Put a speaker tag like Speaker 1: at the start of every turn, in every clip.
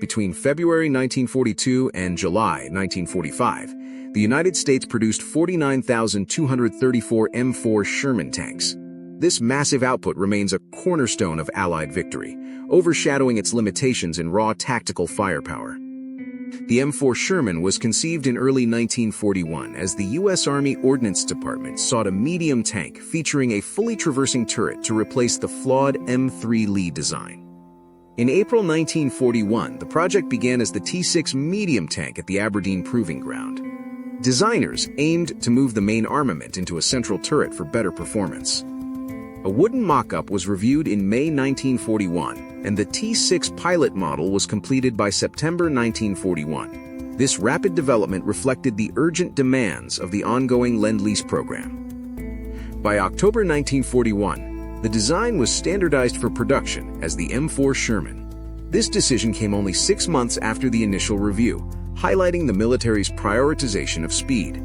Speaker 1: Between February 1942 and July 1945, the United States produced 49,234 M4 Sherman tanks. This massive output remains a cornerstone of Allied victory, overshadowing its limitations in raw tactical firepower. The M4 Sherman was conceived in early 1941 as the U.S. Army Ordnance Department sought a medium tank featuring a fully traversing turret to replace the flawed M3 Lee design. In April 1941, the project began as the T6 medium tank at the Aberdeen Proving Ground. Designers aimed to move the main armament into a central turret for better performance. A wooden mock-up was reviewed in May 1941, and the T6 pilot model was completed by September 1941. This rapid development reflected the urgent demands of the ongoing Lend-Lease program. By October 1941, the design was standardized for production as the M4 Sherman. This decision came only 6 months after the initial review, highlighting the military's prioritization of speed.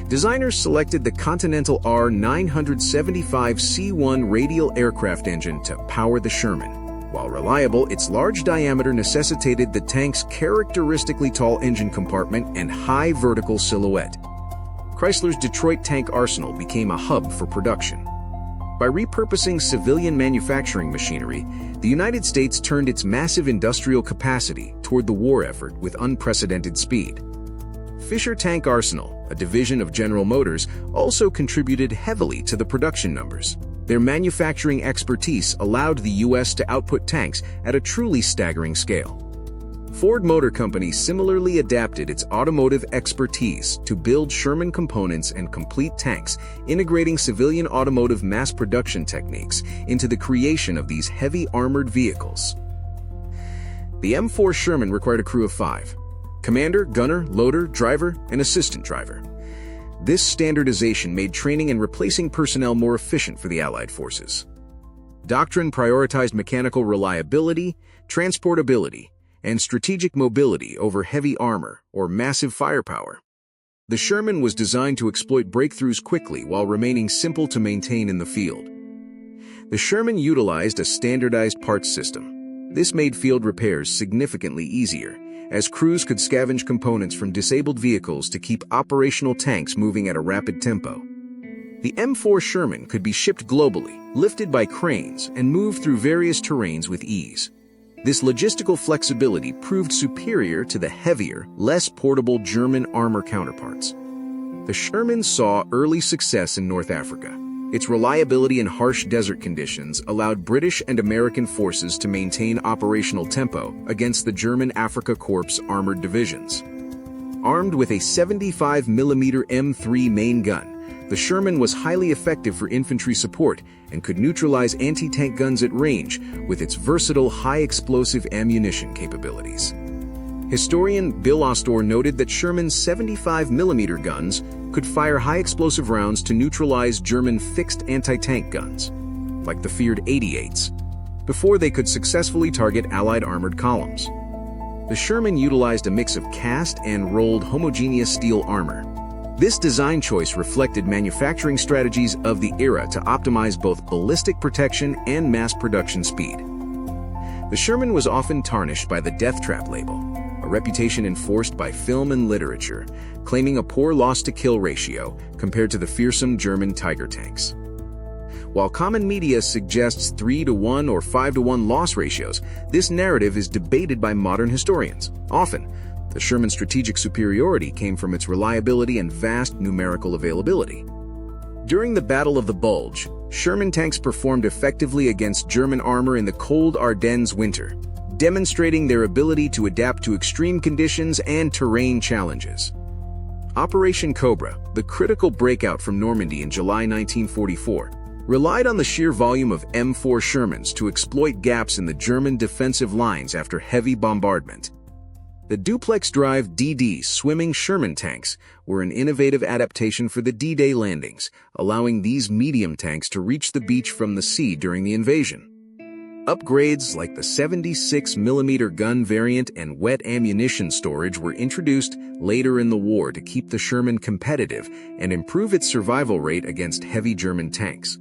Speaker 1: Designers selected the Continental R975C1 radial aircraft engine to power the Sherman. While reliable, its large diameter necessitated the tank's characteristically tall engine compartment and high vertical silhouette. Chrysler's Detroit tank arsenal became a hub for production. By repurposing civilian manufacturing machinery, the United States turned its massive industrial capacity toward the war effort with unprecedented speed. Fisher Tank Arsenal, a division of General Motors, also contributed heavily to the production numbers. Their manufacturing expertise allowed the U.S. to output tanks at a truly staggering scale. Ford Motor Company similarly adapted its automotive expertise to build Sherman components and complete tanks, integrating civilian automotive mass production techniques into the creation of these heavy armored vehicles. The M4 Sherman required a crew of 5. Commander, gunner, loader, driver, and assistant driver. This standardization made training and replacing personnel more efficient for the Allied forces. Doctrine prioritized mechanical reliability, transportability, and strategic mobility over heavy armor or massive firepower. The Sherman was designed to exploit breakthroughs quickly while remaining simple to maintain in the field. The Sherman utilized a standardized parts system. This made field repairs significantly easier, as crews could scavenge components from disabled vehicles to keep operational tanks moving at a rapid tempo. The M4 Sherman could be shipped globally, lifted by cranes, and moved through various terrains with ease. This logistical flexibility proved superior to the heavier, less portable German armor counterparts. The Sherman saw early success in North Africa. Its reliability in harsh desert conditions allowed British and American forces to maintain operational tempo against the German Afrika Korps armored divisions. Armed with a 75mm M3 main gun, the Sherman was highly effective for infantry support and could neutralize anti-tank guns at range with its versatile high-explosive ammunition capabilities. Historian Bill Ostor noted that Sherman's 75mm guns could fire high-explosive rounds to neutralize German fixed anti-tank guns, like the feared 88s, before they could successfully target Allied armored columns. The Sherman utilized a mix of cast and rolled homogeneous steel armor. This design choice reflected manufacturing strategies of the era to optimize both ballistic protection and mass production speed. The Sherman was often tarnished by the deathtrap label, a reputation enforced by film and literature, claiming a poor loss-to-kill ratio compared to the fearsome German Tiger tanks. While common media suggests 3-to-1 or 5-to-1 loss ratios, this narrative is debated by modern historians. Often, the Sherman's strategic superiority came from its reliability and vast numerical availability. During the Battle of the Bulge, Sherman tanks performed effectively against German armor in the cold Ardennes winter, demonstrating their ability to adapt to extreme conditions and terrain challenges. Operation Cobra, the critical breakout from Normandy in July 1944, relied on the sheer volume of M4 Shermans to exploit gaps in the German defensive lines after heavy bombardment. The duplex-drive DD swimming Sherman tanks were an innovative adaptation for the D-Day landings, allowing these medium tanks to reach the beach from the sea during the invasion. Upgrades like the 76mm gun variant and wet ammunition storage were introduced later in the war to keep the Sherman competitive and improve its survival rate against heavy German tanks.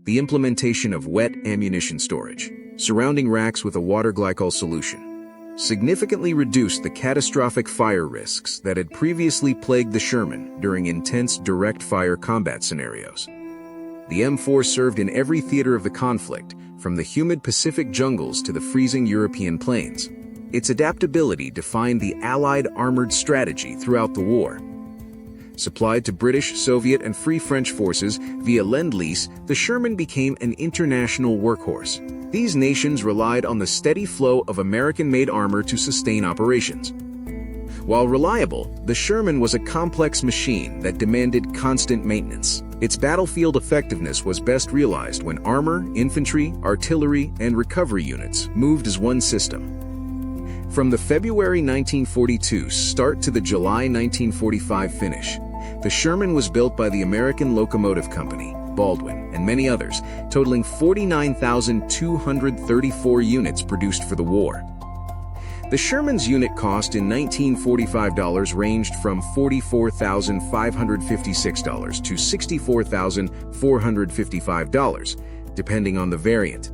Speaker 1: The implementation of wet ammunition storage, surrounding racks with a water glycol solution, significantly reduced the catastrophic fire risks that had previously plagued the Sherman during intense direct-fire combat scenarios. The M4 served in every theater of the conflict, from the humid Pacific jungles to the freezing European plains. Its adaptability defined the Allied armored strategy throughout the war. Supplied to British, Soviet, and Free French forces via Lend-Lease, the Sherman became an international workhorse. These nations relied on the steady flow of American-made armor to sustain operations. While reliable, the Sherman was a complex machine that demanded constant maintenance. Its battlefield effectiveness was best realized when armor, infantry, artillery, and recovery units moved as one system. From the February 1942 start to the July 1945 finish, the Sherman was built by the American Locomotive Company, Baldwin, and many others, totaling 49,234 units produced for the war. The Sherman's unit cost in 1945 dollars ranged from $44,556 to $64,455, depending on the variant.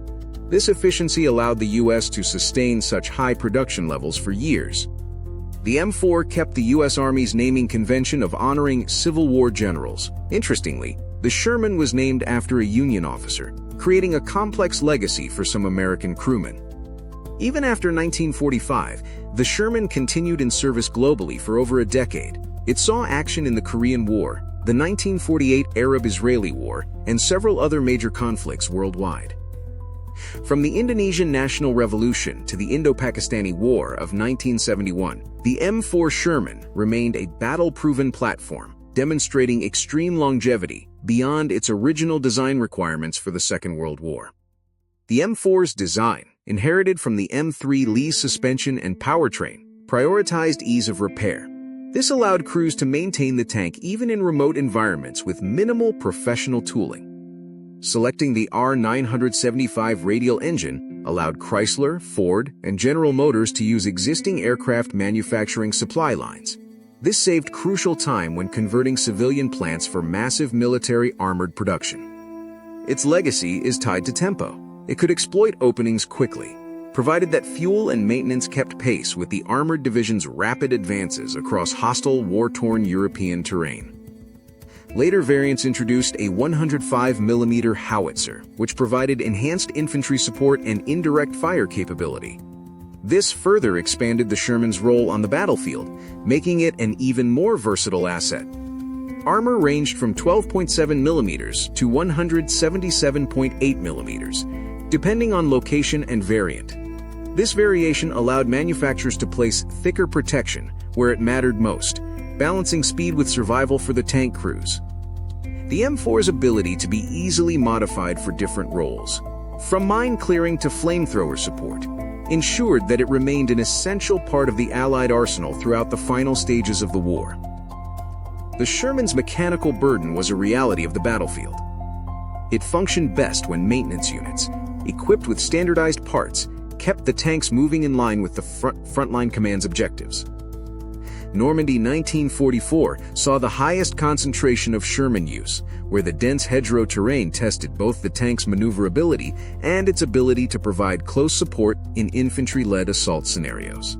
Speaker 1: This efficiency allowed the U.S. to sustain such high production levels for years. The M4 kept the U.S. Army's naming convention of honoring Civil War generals. Interestingly, the Sherman was named after a Union officer, creating a complex legacy for some American crewmen. Even after 1945, the Sherman continued in service globally for over a decade. It saw action in the Korean War, the 1948 Arab-Israeli War, and several other major conflicts worldwide. From the Indonesian National Revolution to the Indo-Pakistani War of 1971, the M4 Sherman remained a battle-proven platform, demonstrating extreme longevity beyond its original design requirements for the Second World War. The M4's design, inherited from the M3 Lee's suspension and powertrain, prioritized ease of repair. This allowed crews to maintain the tank even in remote environments with minimal professional tooling. Selecting the R975 radial engine allowed Chrysler, Ford, and General Motors to use existing aircraft manufacturing supply lines. This saved crucial time when converting civilian plants for massive military armored production. Its legacy is tied to tempo. It could exploit openings quickly, provided that fuel and maintenance kept pace with the armored division's rapid advances across hostile, war-torn European terrain. Later variants introduced a 105mm howitzer, which provided enhanced infantry support and indirect fire capability. This further expanded the Sherman's role on the battlefield, making it an even more versatile asset. Armor ranged from 12.7mm to 177.8mm, depending on location and variant. This variation allowed manufacturers to place thicker protection where it mattered most, balancing speed with survival for the tank crews. The M4's ability to be easily modified for different roles, from mine clearing to flamethrower support, ensured that it remained an essential part of the Allied arsenal throughout the final stages of the war. The Sherman's mechanical burden was a reality of the battlefield. It functioned best when maintenance units, equipped with standardized parts, kept the tanks moving in line with the frontline command's objectives. Normandy 1944 saw the highest concentration of Sherman use, where the dense hedgerow terrain tested both the tank's maneuverability and its ability to provide close support in infantry-led assault scenarios.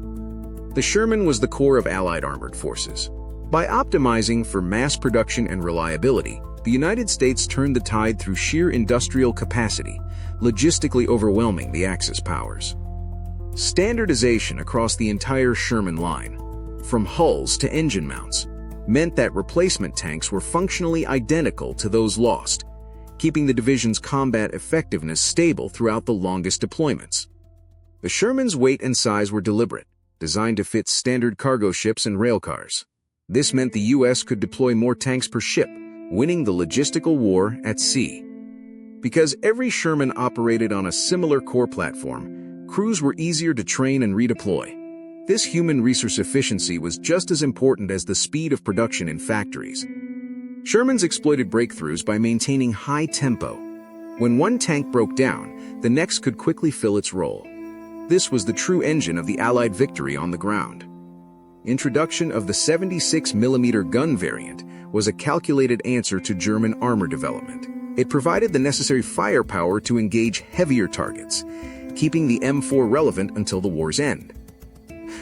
Speaker 1: The Sherman was the core of Allied armored forces. By optimizing for mass production and reliability, the United States turned the tide through sheer industrial capacity, logistically overwhelming the Axis powers. Standardization across the entire Sherman line, from hulls to engine mounts, meant that replacement tanks were functionally identical to those lost, keeping the division's combat effectiveness stable throughout the longest deployments. The Sherman's weight and size were deliberate, designed to fit standard cargo ships and railcars. This meant the U.S. could deploy more tanks per ship, winning the logistical war at sea. Because every Sherman operated on a similar core platform, crews were easier to train and redeploy. This human resource efficiency was just as important as the speed of production in factories. Shermans exploited breakthroughs by maintaining high tempo. When one tank broke down, the next could quickly fill its role. This was the true engine of the Allied victory on the ground. Introduction of the 76mm gun variant was a calculated answer to German armor development. It provided the necessary firepower to engage heavier targets, keeping the M4 relevant until the war's end.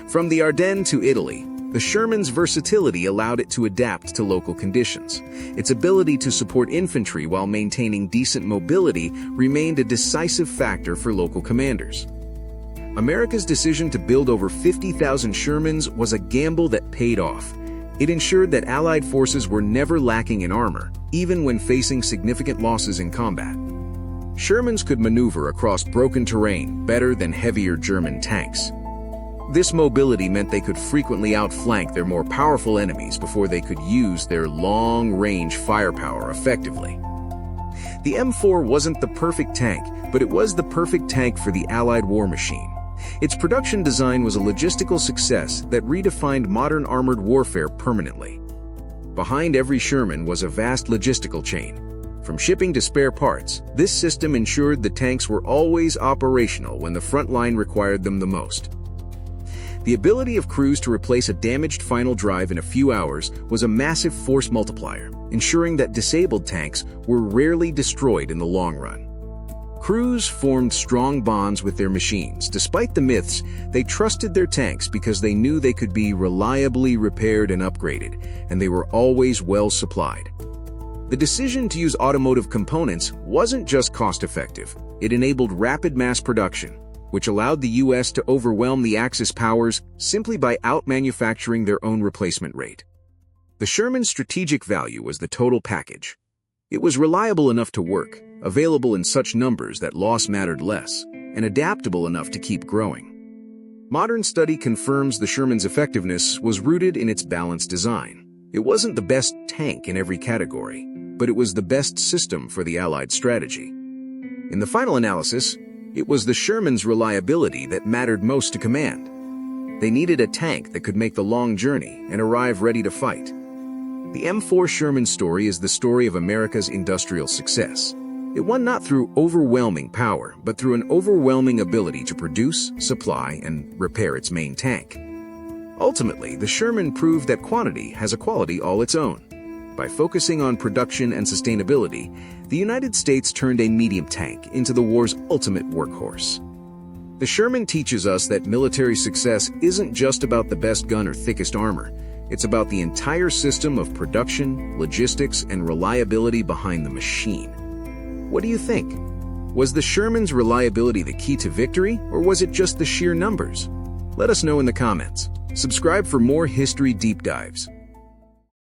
Speaker 1: From the Ardennes to Italy, the Sherman's versatility allowed it to adapt to local conditions. Its ability to support infantry while maintaining decent mobility remained a decisive factor for local commanders. America's decision to build over 50,000 Shermans was a gamble that paid off. It ensured that Allied forces were never lacking in armor, even when facing significant losses in combat. Shermans could maneuver across broken terrain better than heavier German tanks. This mobility meant they could frequently outflank their more powerful enemies before they could use their long-range firepower effectively. The M4 wasn't the perfect tank, but it was the perfect tank for the Allied war machine. Its production design was a logistical success that redefined modern armored warfare permanently. Behind every Sherman was a vast logistical chain. From shipping to spare parts, this system ensured the tanks were always operational when the front line required them the most. The ability of crews to replace a damaged final drive in a few hours was a massive force multiplier, ensuring that disabled tanks were rarely destroyed in the long run. Crews formed strong bonds with their machines. Despite the myths, they trusted their tanks because they knew they could be reliably repaired and upgraded, and they were always well supplied. The decision to use automotive components wasn't just cost-effective. It enabled rapid mass production, which allowed the U.S. to overwhelm the Axis powers simply by out-manufacturing their own replacement rate. The Sherman's strategic value was the total package. It was reliable enough to work, available in such numbers that loss mattered less, and adaptable enough to keep growing. Modern study confirms the Sherman's effectiveness was rooted in its balanced design. It wasn't the best tank in every category, but it was the best system for the Allied strategy. In the final analysis, it was the Sherman's reliability that mattered most to command. They needed a tank that could make the long journey and arrive ready to fight. The M4 Sherman story is the story of America's industrial success. It won not through overwhelming power, but through an overwhelming ability to produce, supply, and repair its main tank. Ultimately, the Sherman proved that quantity has a quality all its own. By focusing on production and sustainability, the United States turned a medium tank into the war's ultimate workhorse. The Sherman teaches us that military success isn't just about the best gun or thickest armor. It's about the entire system of production, logistics, and reliability behind the machine. What do you think? Was the Sherman's reliability the key to victory, or was it just the sheer numbers? Let us know in the comments. Subscribe for more history deep dives.